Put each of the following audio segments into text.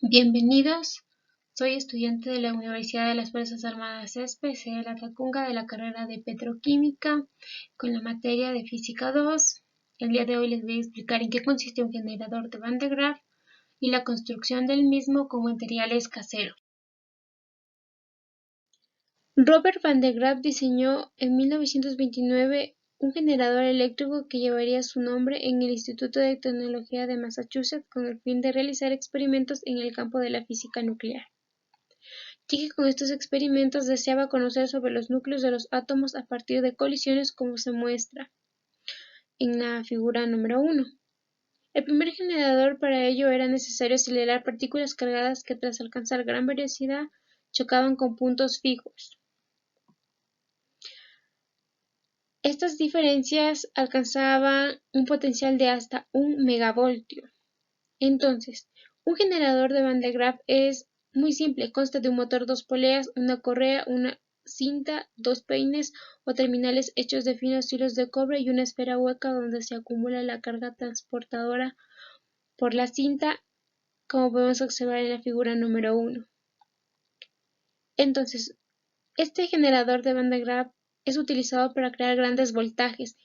Bienvenidos, soy estudiante de la Universidad de las Fuerzas Armadas ESPE, de la Tacunga de la carrera de Petroquímica con la materia de Física 2. El día de hoy les voy a explicar en qué consiste un generador de Van de Graaff y la construcción del mismo con materiales caseros. Robert Van de Graaff diseñó en 1929 un generador eléctrico que llevaría su nombre en el Instituto de Tecnología de Massachusetts con el fin de realizar experimentos en el campo de la física nuclear, ya que con estos experimentos deseaba conocer sobre los núcleos de los átomos a partir de colisiones como se muestra en la figura número 1. El primer generador para ello era necesario acelerar partículas cargadas que tras alcanzar gran velocidad chocaban con puntos fijos. Estas diferencias alcanzaban un potencial de hasta 1 megavoltio. Entonces, un generador de Van de Graaff es muy simple, consta de un motor, dos poleas, una correa, una cinta, dos peines o terminales hechos de finos hilos de cobre y una esfera hueca donde se acumula la carga transportadora por la cinta, como podemos observar en la figura número 1. Entonces, este generador de Van de Graaff es utilizado para crear grandes voltajes.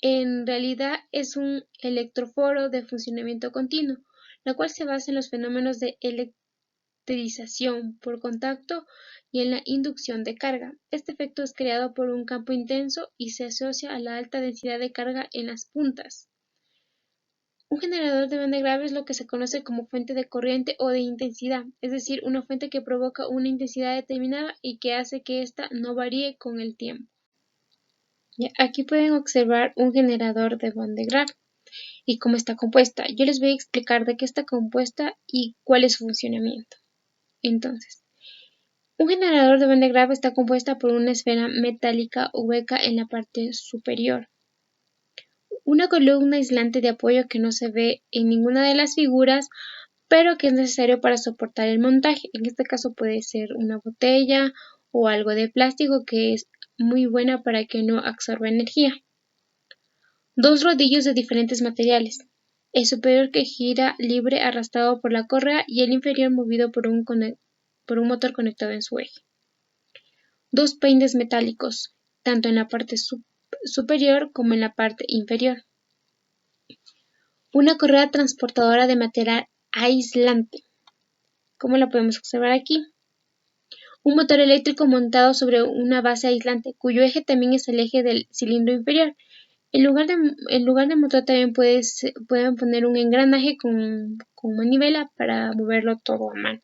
En realidad es un electroforo de funcionamiento continuo, la cual se basa en los fenómenos de electrización por contacto y en la inducción de carga. Este efecto es creado por un campo intenso y se asocia a la alta densidad de carga en las puntas. Un generador de Van de Graaff es lo que se conoce como fuente de corriente o de intensidad, es decir, una fuente que provoca una intensidad determinada y que hace que ésta no varíe con el tiempo. Aquí pueden observar un generador de Van de Graaff y cómo está compuesta. Yo les voy a explicar de qué está compuesta y cuál es su funcionamiento. Entonces, un generador de Van de Graaff está compuesta por una esfera metálica hueca en la parte superior, una columna aislante de apoyo que no se ve en ninguna de las figuras, pero que es necesario para soportar el montaje. En este caso puede ser una botella o algo de plástico que es muy buena para que no absorba energía. Dos rodillos de diferentes materiales, el superior que gira libre arrastrado por la correa y el inferior movido por un motor conectado en su eje. Dos peines metálicos, tanto en la parte superior como en la parte inferior. Una correa transportadora de material aislante, como la podemos observar aquí. Un motor eléctrico montado sobre una base aislante, cuyo eje también es el eje del cilindro inferior. En lugar de motor también pueden poner un engranaje con manivela para moverlo todo a mano.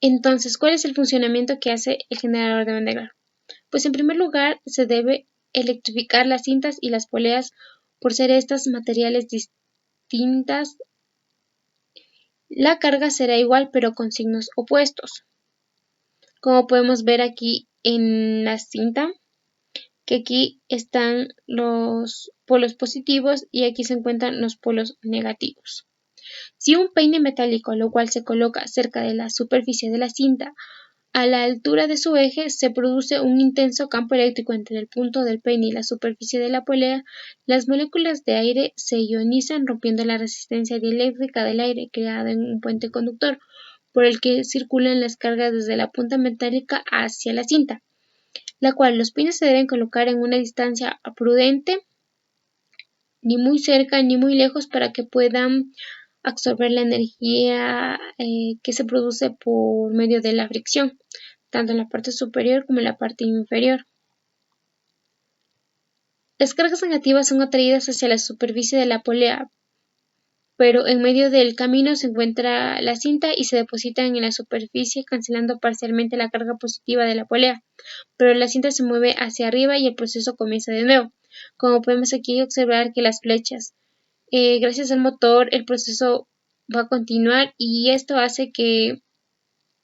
Entonces, ¿cuál es el funcionamiento que hace el generador de Van de Graaff? Pues en primer lugar se debe electrificar las cintas y las poleas por ser estas materiales distintas. La carga será igual pero con signos opuestos. Como podemos ver aquí en la cinta, que aquí están los polos positivos y aquí se encuentran los polos negativos. Si un peine metálico, lo cual se coloca cerca de la superficie de la cinta, a la altura de su eje, se produce un intenso campo eléctrico entre el punto del peine y la superficie de la polea, las moléculas de aire se ionizan rompiendo la resistencia dieléctrica del aire creada en un puente conductor, por el que circulan las cargas desde la punta metálica hacia la cinta, la cual los peines se deben colocar en una distancia prudente, ni muy cerca ni muy lejos para que puedan absorber la energía que se produce por medio de la fricción, tanto en la parte superior como en la parte inferior. Las cargas negativas son atraídas hacia la superficie de la polea, pero en medio del camino se encuentra la cinta y se depositan en la superficie cancelando parcialmente la carga positiva de la polea, pero la cinta se mueve hacia arriba y el proceso comienza de nuevo. Como podemos aquí observar que las flechas, gracias al motor, el proceso va a continuar y esto hace que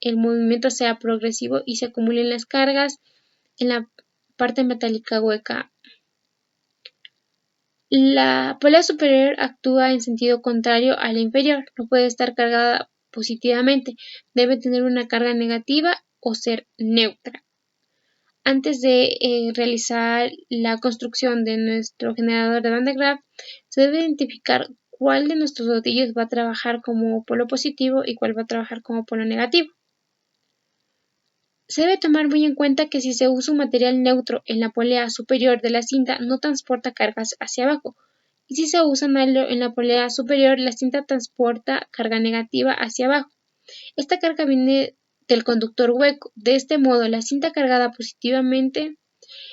el movimiento sea progresivo y se acumulen las cargas en la parte metálica hueca. La polea superior actúa en sentido contrario a la inferior, no puede estar cargada positivamente, debe tener una carga negativa o ser neutra. Antes de realizar la construcción de nuestro generador de Van de Graaff, se debe identificar cuál de nuestros rodillos va a trabajar como polo positivo y cuál va a trabajar como polo negativo. Se debe tomar muy en cuenta que si se usa un material neutro en la polea superior de la cinta no transporta cargas hacia abajo, y si se usa nylon en la polea superior la cinta transporta carga negativa hacia abajo. Esta carga viene del conductor hueco. De este modo, la cinta cargada positivamente,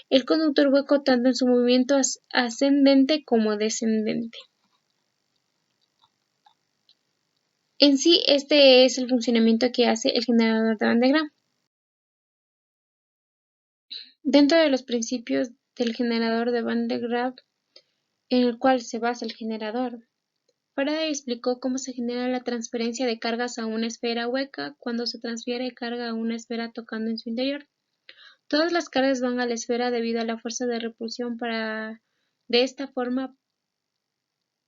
el conductor hueco tanto en su movimiento ascendente como descendente. En sí, este es el funcionamiento que hace el generador de Van de Graaff. Dentro de los principios del generador de Van de Graaff, en el cual se basa el generador, Faraday explicó cómo se genera la transferencia de cargas a una esfera hueca cuando se transfiere carga a una esfera tocando en su interior. Todas las cargas van a la esfera debido a la fuerza de repulsión. De esta forma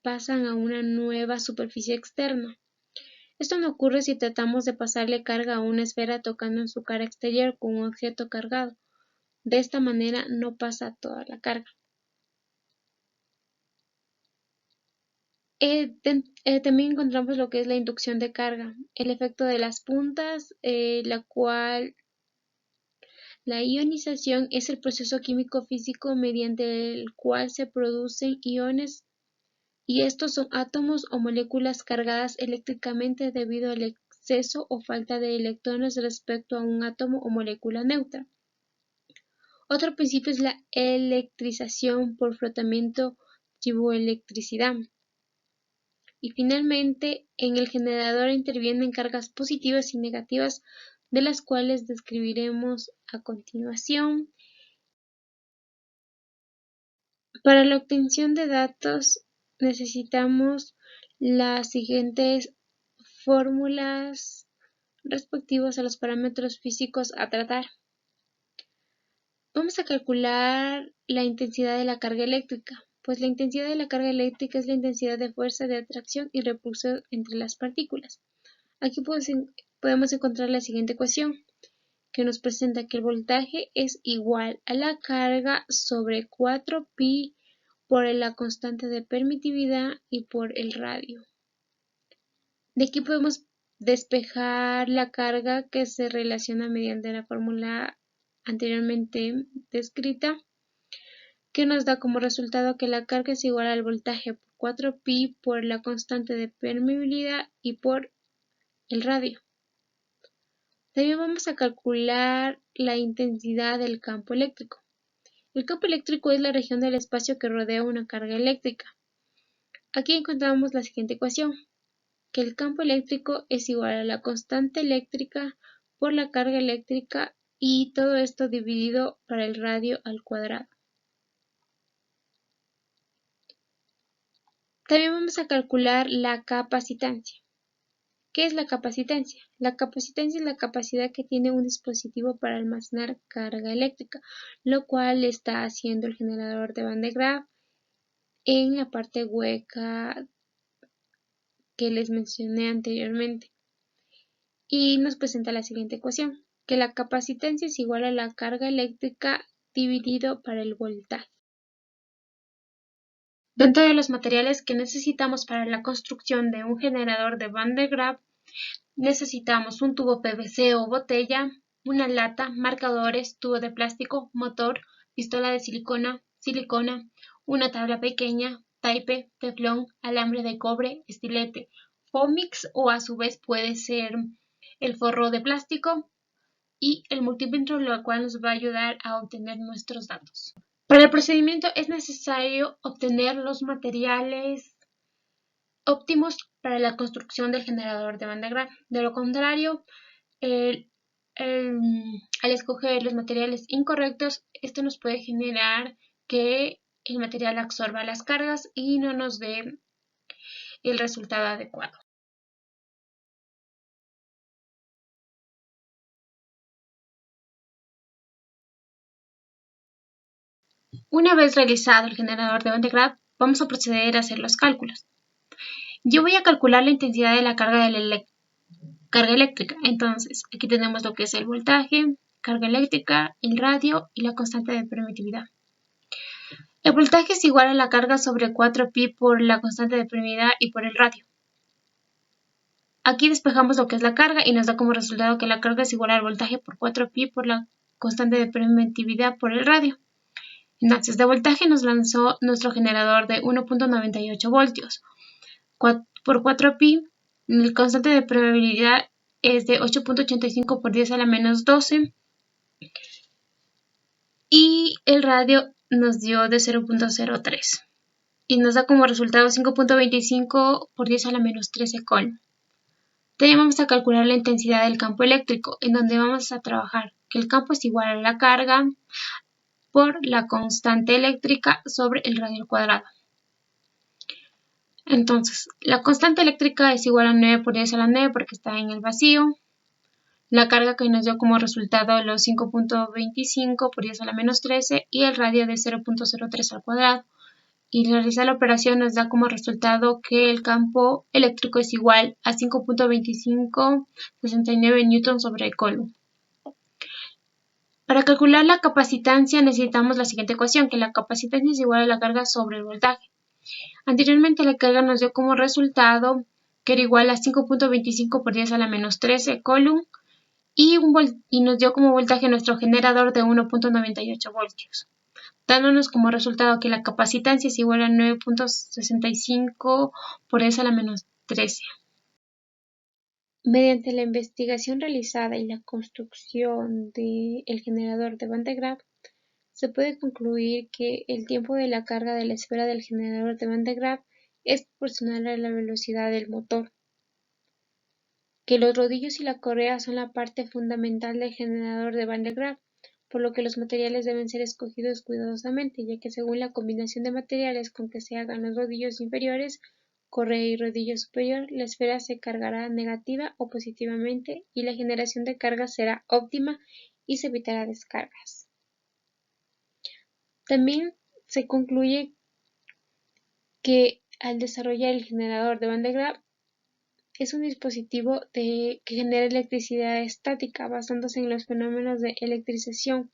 pasan a una nueva superficie externa. Esto no ocurre si tratamos de pasarle carga a una esfera tocando en su cara exterior con un objeto cargado. De esta manera no pasa toda la carga. También encontramos lo que es la inducción de carga, el efecto de las puntas, la cual la ionización es el proceso químico-físico mediante el cual se producen iones, y estos son átomos o moléculas cargadas eléctricamente debido al exceso o falta de electrones respecto a un átomo o molécula neutra. Otro principio es la electrización por frotamiento, triboelectricidad. Y finalmente, en el generador intervienen cargas positivas y negativas, de las cuales describiremos a continuación. Para la obtención de datos necesitamos las siguientes fórmulas respectivas a los parámetros físicos a tratar. Vamos a calcular la intensidad de la carga eléctrica, pues la intensidad de la carga eléctrica es la intensidad de fuerza de atracción y repulsión entre las partículas. Aquí podemos encontrar la siguiente ecuación, que nos presenta que el voltaje es igual a la carga sobre 4pi por la constante de permitividad y por el radio. De aquí podemos despejar la carga que se relaciona mediante la fórmula anteriormente descrita, que nos da como resultado que la carga es igual al voltaje por 4pi por la constante de permeabilidad y por el radio. También vamos a calcular la intensidad del campo eléctrico. El campo eléctrico es la región del espacio que rodea una carga eléctrica. Aquí encontramos la siguiente ecuación, que el campo eléctrico es igual a la constante eléctrica por la carga eléctrica y todo esto dividido para el radio al cuadrado. También vamos a calcular la capacitancia. ¿Qué es la capacitancia? La capacitancia es la capacidad que tiene un dispositivo para almacenar carga eléctrica, lo cual está haciendo el generador de Van de Graaff en la parte hueca que les mencioné anteriormente. Y nos presenta la siguiente ecuación, que la capacitancia es igual a la carga eléctrica dividido para el voltaje. Dentro de los materiales que necesitamos para la construcción de un generador de Van de Graaff, necesitamos un tubo PVC o botella, una lata, marcadores, tubo de plástico, motor, pistola de silicona, una tabla pequeña, taipe, teflón, alambre de cobre, estilete, Fomix o a su vez puede ser el forro de plástico y el multímetro, lo cual nos va a ayudar a obtener nuestros datos. Para el procedimiento es necesario obtener los materiales óptimos para la construcción del generador de Van de Graaff. De lo contrario, al escoger los materiales incorrectos, esto nos puede generar que el material absorba las cargas y no nos dé el resultado adecuado. Una vez realizado el generador de Van de Graaff, vamos a proceder a hacer los cálculos. Yo voy a calcular la intensidad de la carga eléctrica. Entonces, aquí tenemos lo que es el voltaje, carga eléctrica, el radio y la constante de permitividad. El voltaje es igual a la carga sobre 4pi por la constante de permeabilidad y por el radio. Aquí despejamos lo que es la carga y nos da como resultado que la carga es igual al voltaje por 4pi por la constante de permitividad por el radio. Entonces, de voltaje nos lanzó nuestro generador de 1.98 voltios. Por 4pi, el constante de permeabilidad es de 8.85 por 10 a la menos 12 y el radio nos dio de 0.03 y nos da como resultado 5.25 por 10 a la menos 13 coulomb. También vamos a calcular la intensidad del campo eléctrico, en donde vamos a trabajar que el campo es igual a la carga por la constante eléctrica sobre el radio al cuadrado. Entonces, la constante eléctrica es igual a 9 por 10 a la 9 porque está en el vacío. La carga que nos dio como resultado los 5.25 por 10 a la menos 13 y el radio de 0.03 al cuadrado. Y realizar la operación nos da como resultado que el campo eléctrico es igual a 5.2569 newton sobre coulomb. Para calcular la capacitancia necesitamos la siguiente ecuación, que la capacitancia es igual a la carga sobre el voltaje. Anteriormente la carga nos dio como resultado que era igual a 5.25 por 10 a la menos 13 coulomb y nos dio como voltaje nuestro generador de 1.98 voltios, dándonos como resultado que la capacitancia es igual a 9.65 por 10 a la menos 13. Mediante la investigación realizada y la construcción del generador de Van de Graaff, se puede concluir que el tiempo de la carga de la esfera del generador de Van de Graaff es proporcional a la velocidad del motor, que los rodillos y la correa son la parte fundamental del generador de Van de Graaff, por lo que los materiales deben ser escogidos cuidadosamente, ya que según la combinación de materiales con que se hagan los rodillos inferiores, correa y rodillo superior, la esfera se cargará negativa o positivamente y la generación de carga será óptima y se evitará descargas. También se concluye que al desarrollar el generador de Van de Graaff es un dispositivo que genera electricidad estática basándose en los fenómenos de electrización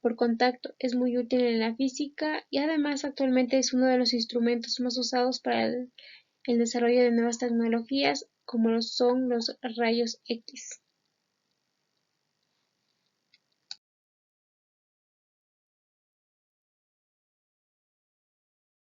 por contacto. Es muy útil en la física y además actualmente es uno de los instrumentos más usados para el desarrollo de nuevas tecnologías como lo son los rayos X.